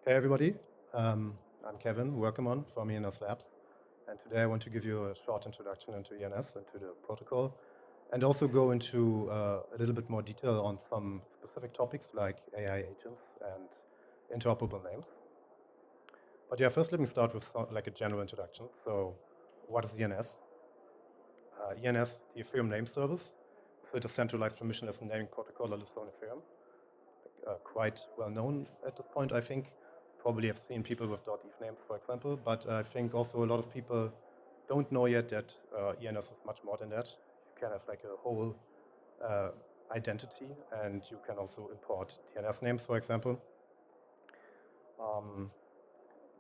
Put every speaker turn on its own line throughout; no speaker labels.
Hey everybody, I'm Kevin, Workamon from ENS Labs, and today I want to give you a short introduction into ENS, into the protocol, and also go into a little bit more detail on some specific topics like AI agents and interoperable names. But yeah, first let me start with like a general introduction. So what is ENS? ENS, the Ethereum Name Service, so it's a centralized permissionless naming protocol that lives on Ethereum. Quite well known at this point, I think. Probably have seen people with .eth names, for example, but I think also a lot of people don't know yet that ENS is much more than that. You can have like a whole identity, and you can also import DNS names, for example.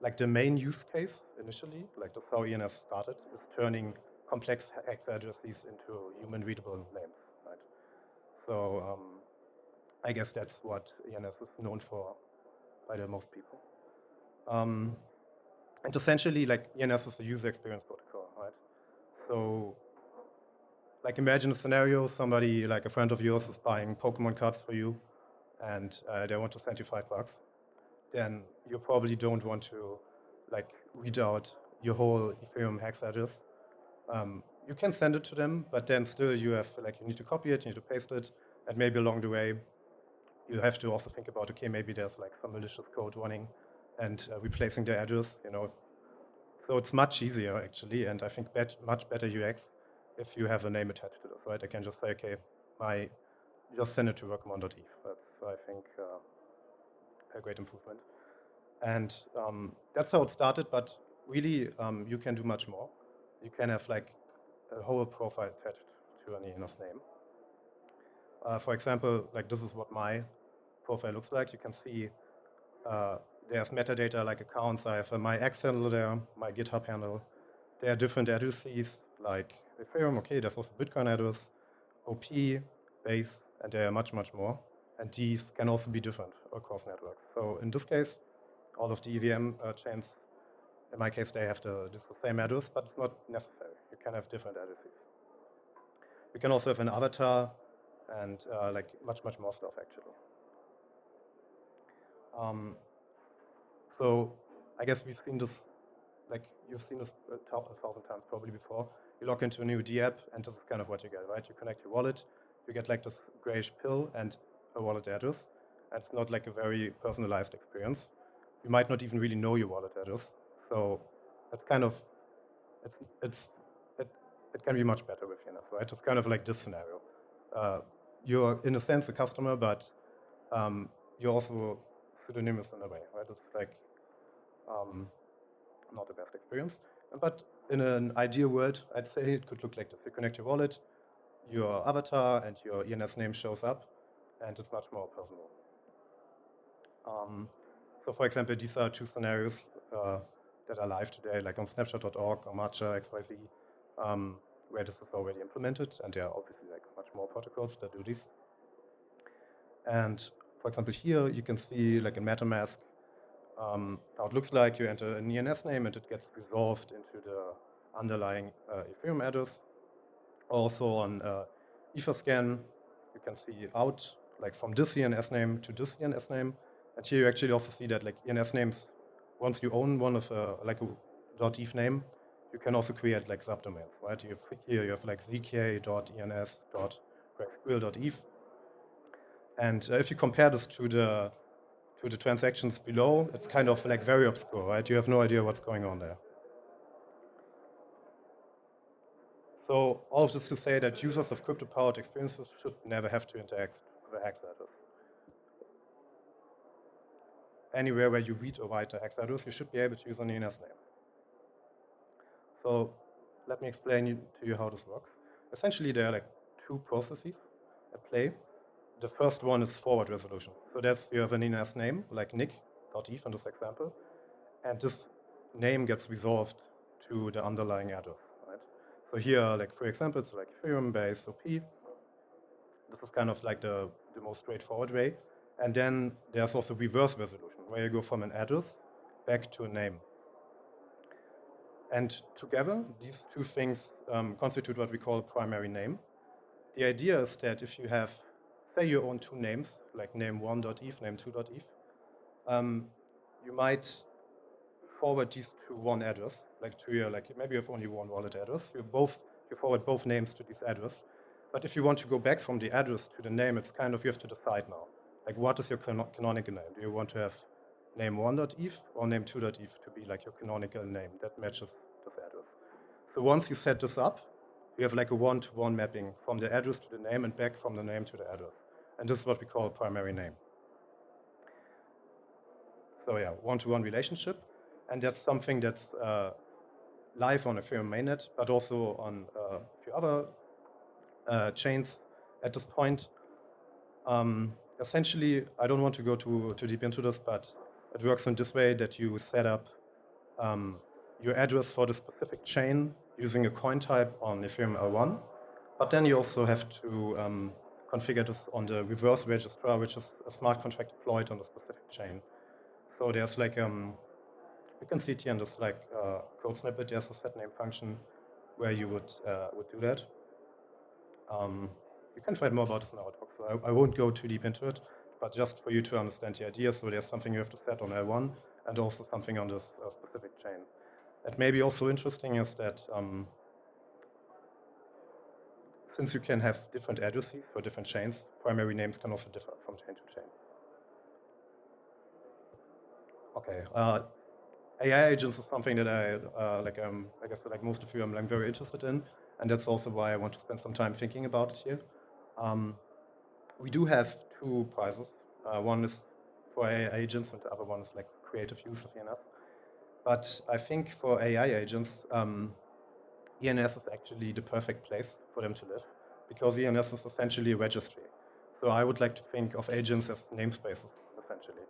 Like the main use case initially, like that's how ENS started, is turning complex hex addresses into human-readable names, right? So I guess that's what ENS is known for by the most people. And essentially, like ENS is a user experience protocol, right? So, like imagine a scenario: somebody, like a friend of yours, is buying Pokemon cards for you, and they want to send you $5. Then you probably don't want to, like, read out your whole Ethereum hex address. You can send it to them, but then still you have, like, you need to copy it, you need to paste it, and maybe along the way you have to also think about, okay, maybe there's like some malicious code running and replacing the address, you know. So it's much easier actually, and I think much better UX if you have a name attached to it, right? I can just say, okay, just send it to workamon.eth. That's, I think, a great improvement. And that's how it started, but really you can do much more. You can have like a whole profile attached to an ENS name. For example, like this is what my profile looks like. You can see there's metadata like accounts. I have my X handle there, my GitHub handle. There are different addresses like Ethereum. Okay, there's also Bitcoin address, OP, Base, and there are much, much more. And these can also be different across networks. So in this case, all of the EVM chains, in my case, they have the same address, but it's not necessary. You can have different addresses. You can also have an avatar and like much, much more stuff actually. So I guess we've seen this, like you've seen this a thousand times probably before. You log into a new DApp, and this is kind of what you get, right? You connect your wallet, you get like this grayish pill and a wallet address. And it's not like a very personalized experience. You might not even really know your wallet address. So it's kind of, it can be much better with ENS, right? It's kind of like this scenario. You're in a sense a customer, but you're also pseudonymous in a way, right? It's like not the best experience. But in an ideal world, I'd say it could look like this. You connect your wallet, your avatar and your ENS name shows up, and it's much more personal. So for example, these are two scenarios that are live today, like on snapshot.org or Matcha XYZ, where this is already implemented, and there are obviously like much more protocols that do this. And for example, here you can see like in MetaMask, how it looks like. You enter an ENS name and it gets resolved into the underlying Ethereum address. Also on Etherscan, you can see out like from this ENS name to this ENS name. And here you actually also see that like ENS names, once you own one of like a .eth name, you can also create like subdomains, right? Here you have like zk.ens.graphql.eth. And if you compare this to the transactions below, it's kind of like very obscure, right? You have no idea what's going on there. So all of this to say that users of crypto-powered experiences should never have to interact with a hex address. Anywhere where you read or write a hex address, you should be able to use an ENS name. So let me explain to you how this works. Essentially, there are like two processes at play. The first one is forward resolution. So that's you have an ENS name, like nick.eth in this example, and this name gets resolved to the underlying address, right? So here, like for examples, like Ethereum base OP. This is kind of like the most straightforward way. And then there's also reverse resolution, where you go from an address back to a name. And together, these two things constitute what we call a primary name. The idea is that if you have, say you own two names, like name1.eth, name2.eth, you might forward these to one address, like to your, like maybe you have only one wallet address. You forward both names to this address. But if you want to go back from the address to the name, it's kind of, you have to decide now. Like, what is your canonical name? Do you want to have name on.eth or name 2.eth to be like your canonical name that matches this address? So once you set this up, you have like a one-to-one mapping from the address to the name and back from the name to the address. And this is what we call primary name. So yeah, one-to-one relationship. And that's something that's live on Ethereum mainnet, but also on a few other chains at this point. Essentially, I don't want to go too deep into this, but it works in this way that you set up your address for the specific chain using a coin type on Ethereum L1. But then you also have to configure this on the reverse registrar, which is a smart contract deployed on the specific chain. So there's like, you can see it here in this like code snippet, there's a set name function where you would do that. You can find more about this in our talk, so I won't go too deep into it, but just for you to understand the idea. So there's something you have to set on L1 and also something on this specific chain. And maybe also interesting is that since you can have different addresses for different chains, primary names can also differ from chain to chain. Okay, AI agents is something that I guess like most of you, I'm very interested in, and that's also why I want to spend some time thinking about it here. We do have two prizes. One is for AI agents, and the other one is like creative use of ENS. But I think for AI agents, ENS is actually the perfect place for them to live, because ENS is essentially a registry. So I would like to think of agents as namespaces, essentially.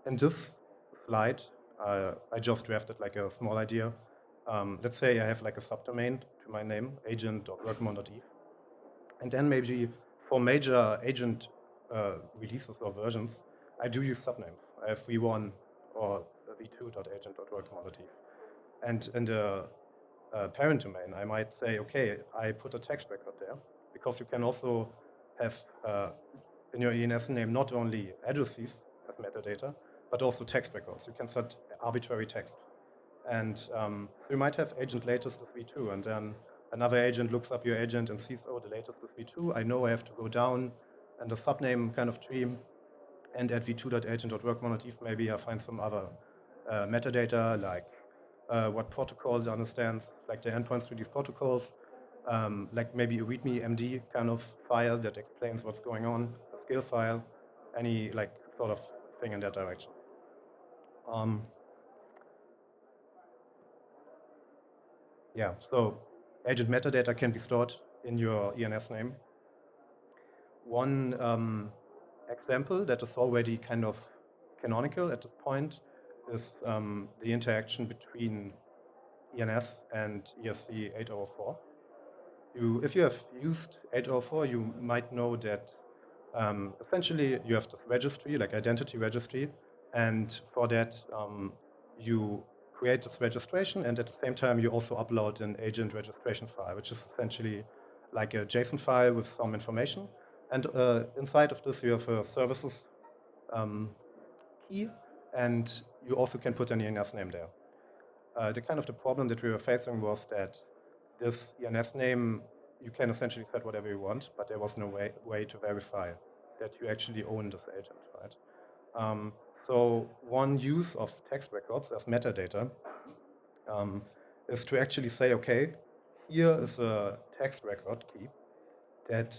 In this slide, I just drafted like a small idea. Let's say I have like a subdomain to my name, agent.workmon.eth. And then maybe for major agent releases or versions, I do use subnames. I have v1 or v2.agent.workmon.eth. And in the parent domain, I might say, okay, I put a text record there, because you can also have in your ENS name not only addresses as metadata, but also text records. You can set arbitrary text. And you might have agent latest with v2, and then another agent looks up your agent and sees, oh, the latest with v2. I know I have to go down and the subname kind of tree, and at v2.agent.workmon.eth, maybe I find some other metadata, like what protocol it understands, like the endpoints to these protocols, like maybe a readme MD kind of file that explains what's going on, a skill file, any like sort of thing in that direction. Yeah, so agent metadata can be stored in your ENS name. One example that is already kind of canonical at this point is the interaction between ENS and ERC 804. If you have used 804, you might know that essentially you have this registry, like identity registry, and for that you create this registration, and at the same time you also upload an agent registration file, which is essentially like a JSON file with some information. And inside of this you have a services key, and you also can put an ENS name there. The problem that we were facing was that this ENS name, you can essentially set whatever you want, but there was no way to verify that you actually own this agent, right? So one use of text records as metadata is to actually say, okay, here is a text record key that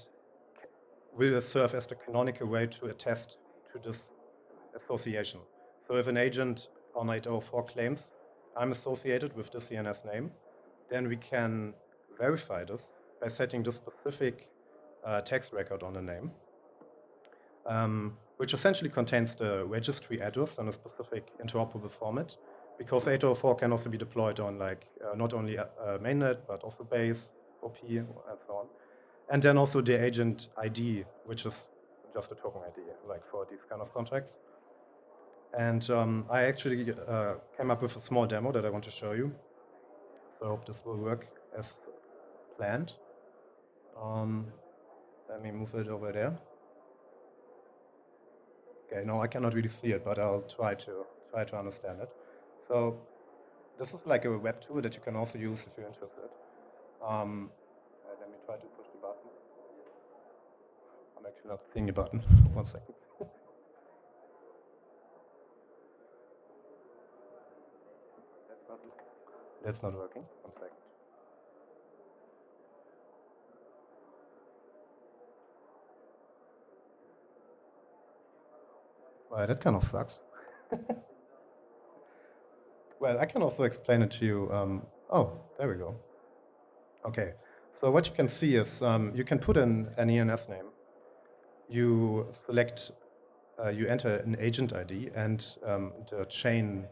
will serve as the canonical way to attest to this association. So if an agent on 804 claims, I'm associated with this ENS name, then we can verify this by setting this specific text record on the name, which essentially contains the registry address in a specific interoperable format, because 804 can also be deployed on like not only mainnet, but also base, OP, and so on. And then also the agent ID, which is just a token ID, like for these kind of contracts. And I actually came up with a small demo that I want to show you. So I hope this will work as planned. Let me move it over there. Okay, no, I cannot really see it, but I'll try to understand it. So this is like a web tool that you can also use if you're interested. Let me try to push the button. I'm actually not seeing the button. One second. That's not working. One second. Well, that kind of sucks. Well, I can also explain it to you. Oh, there we go. Okay, so what you can see is you can put in an ENS name. You select, you enter an agent ID and the chain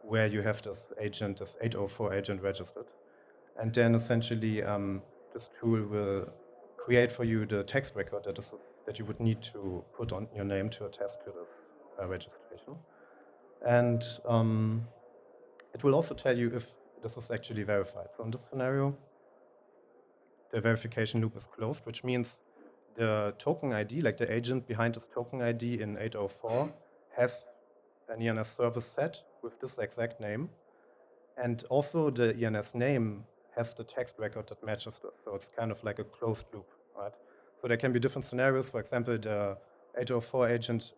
where you have this agent, this 804 agent registered. And then essentially this tool will create for you the text record that you would need to put on your name to attest to this registration. And it will also tell you if this is actually verified. So in this scenario, the verification loop is closed, which means the token ID, like the agent behind this token ID in 804, has an ENS service set with this exact name. And also the ENS name has the text record that matches this. So it's kind of like a closed loop, right? So there can be different scenarios. For example, the 804 agent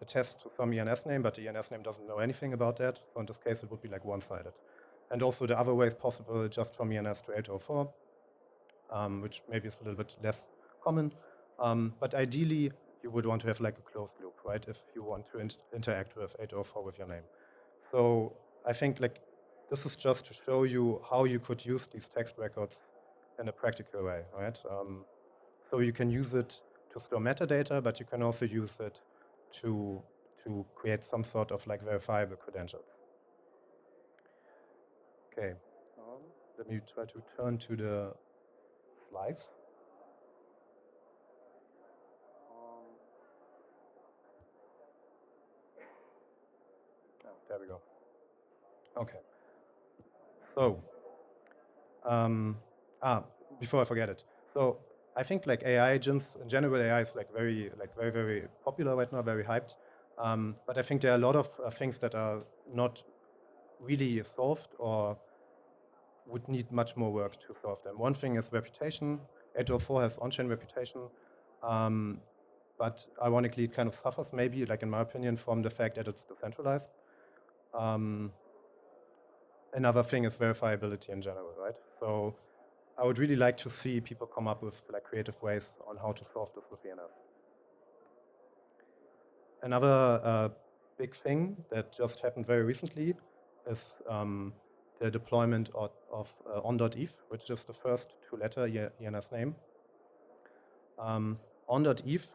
attests to some ENS name, but the ENS name doesn't know anything about that. So in this case, it would be like one-sided. And also the other way is possible just from ENS to 804, which maybe is a little bit less common. But ideally, you would want to have like a closed loop, right? If you want to interact with 804 with your name. So I think like this is just to show you how you could use these text records in a practical way, right? So you can use it to store metadata, but you can also use it to create some sort of like verifiable credentials. Okay, let me try to turn to the slides. There we go. Okay. So, before I forget it. So I think like AI agents in general, AI is like very, very popular right now, very hyped. But I think there are a lot of things that are not really solved or would need much more work to solve them. One thing is reputation. 804 has on-chain reputation, but ironically, it kind of suffers maybe, like in my opinion, from the fact that it's decentralized. Another thing is verifiability in general, right? So I would really like to see people come up with like creative ways on how to solve this with ENS. Another big thing that just happened very recently is the deployment of on.eth, which is the first two-letter ENS name. On.eth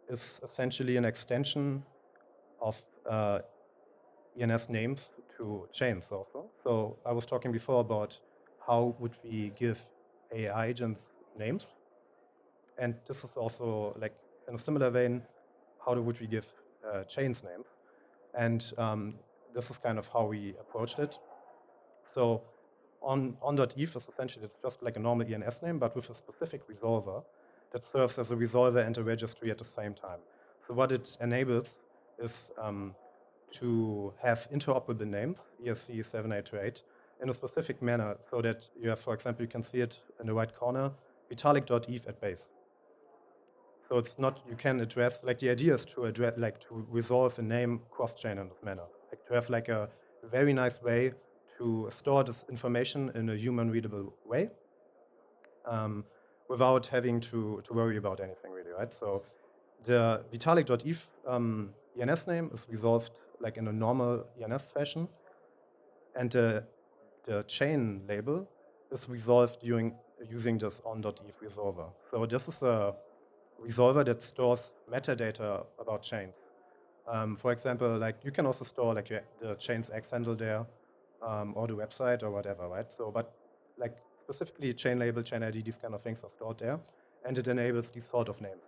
is essentially an extension of ENS names to chains also. So I was talking before about how would we give AI agents names. And this is also like in a similar vein, how would we give chains names? And this is kind of how we approached it. So on.eth is essentially, it's just like a normal ENS name, but with a specific resolver that serves as a resolver and a registry at the same time. So what it enables is to have interoperable names, ERC 7828, in a specific manner so that you have, for example, you can see it in the right corner, vitalik.eth at base. So it's not, you can address, like the idea is to address, like to resolve a name cross-chain in this manner. Like to have like a very nice way to store this information in a human-readable way without having to worry about anything really, right? So the vitalik.eth ENS name is resolved like in a normal ENS fashion, and the chain label is resolved using this on.eth resolver. So this is a resolver that stores metadata about chains. For example, like you can also store like the chain's X handle there, or the website or whatever, right? So, but like specifically chain label, chain ID, these kind of things are stored there, and it enables these sort of names.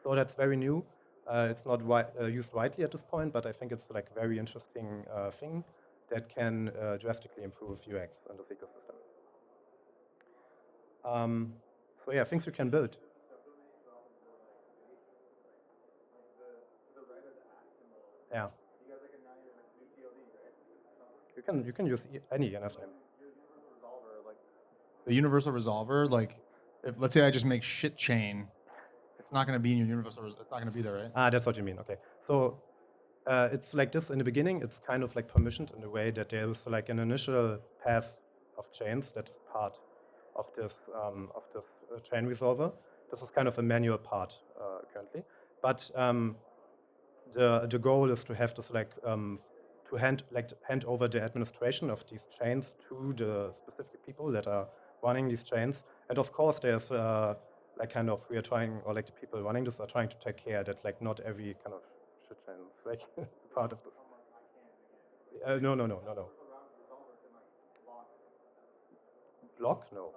So that's very new. It's not used widely at this point, but I think it's like a very interesting thing that can drastically improve UX in this ecosystem. So yeah, things you can build. Yeah. You can use any ENS name.
The universal resolver, like, if let's say I just make shit chain, it's not going to be in your universal. It's not going to be there, right?
That's what you mean. Okay. So it's like this in the beginning. It's kind of like permissioned in a way that there is like an initial path of chains that is part of this chain resolver. This is kind of a manual part currently, but the goal is to have this like to hand over the administration of these chains to the specific people that are running these chains. And of course, there's like kind of we are trying, or like the people running this are trying to take care that like not every kind of shit chain is like part of this. No. Block? No.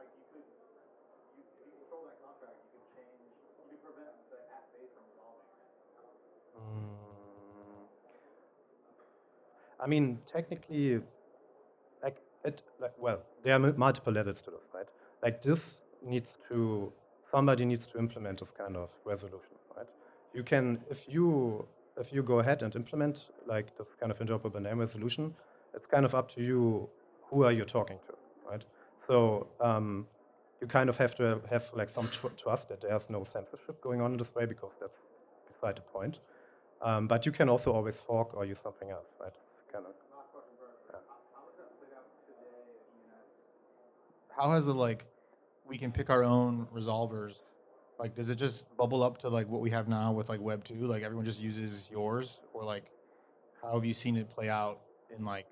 Mm, I mean, technically, like well, there are multiple levels to this, right? Like this somebody needs to implement this kind of resolution, right? You can, if you go ahead and implement like this kind of interoperable name resolution, it's kind of up to you who are you talking to, right? So you kind of have to have like some trust that there's no censorship going on in this way, because that's beside the point. But you can also always fork or use something else, right? Kind of.
How has it, like, we can pick our own resolvers? Like, does it just bubble up to like what we have now with like Web 2? Like everyone just uses yours, or like how have you seen it play out in like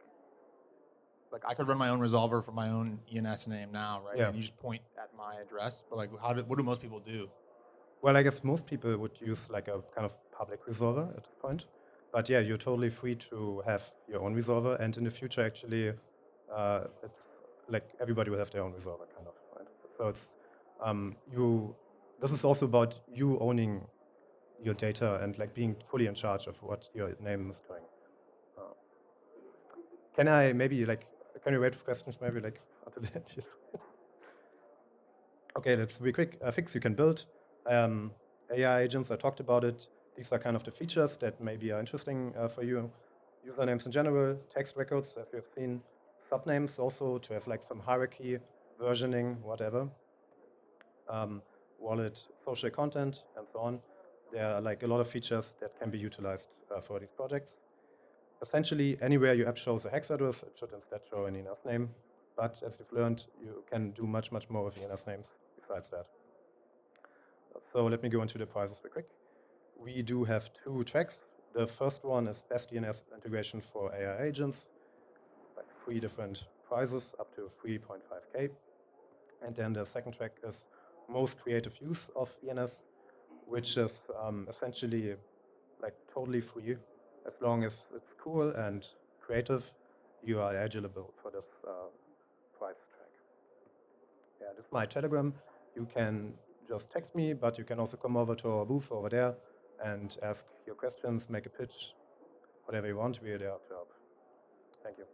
I could run my own resolver for my own ENS name now, right?
Yeah.
And you just point at my address, but like what do most people do?
Well, I guess most people would use like a kind of public resolver at this point. But yeah, you're totally free to have your own resolver. And in the future, actually, it's like everybody will have their own resolver, kind of, right? So it's this is also about you owning your data and like being fully in charge of what your name is doing. Can you wait for questions maybe like until the end? Okay, let's be quick. Fix you can build. AI agents, I talked about it. These are kind of the features that maybe are interesting for you. Usernames in general, text records, as we have seen. Subnames also to have like some hierarchy, versioning, whatever. Wallet, social content, and so on. There are like a lot of features that can be utilized for these projects. Essentially, anywhere your app shows a hex address, it should instead show an ENS name. But as you've learned, you can do much more with ENS names besides that. So let me go into the prizes real quick. We do have 2 tracks. The first one is Best ENS Integration for AI Agents, like 3 different prizes up to 3.5K. And then the second track is Most Creative Use of ENS, which is essentially like totally free. As long as it's cool and creative, you are eligible for this prize track. Yeah, this is my Telegram. You can just text me, but you can also come over to our booth over there and ask your questions, make a pitch, whatever you want. We are there to help. Thank you.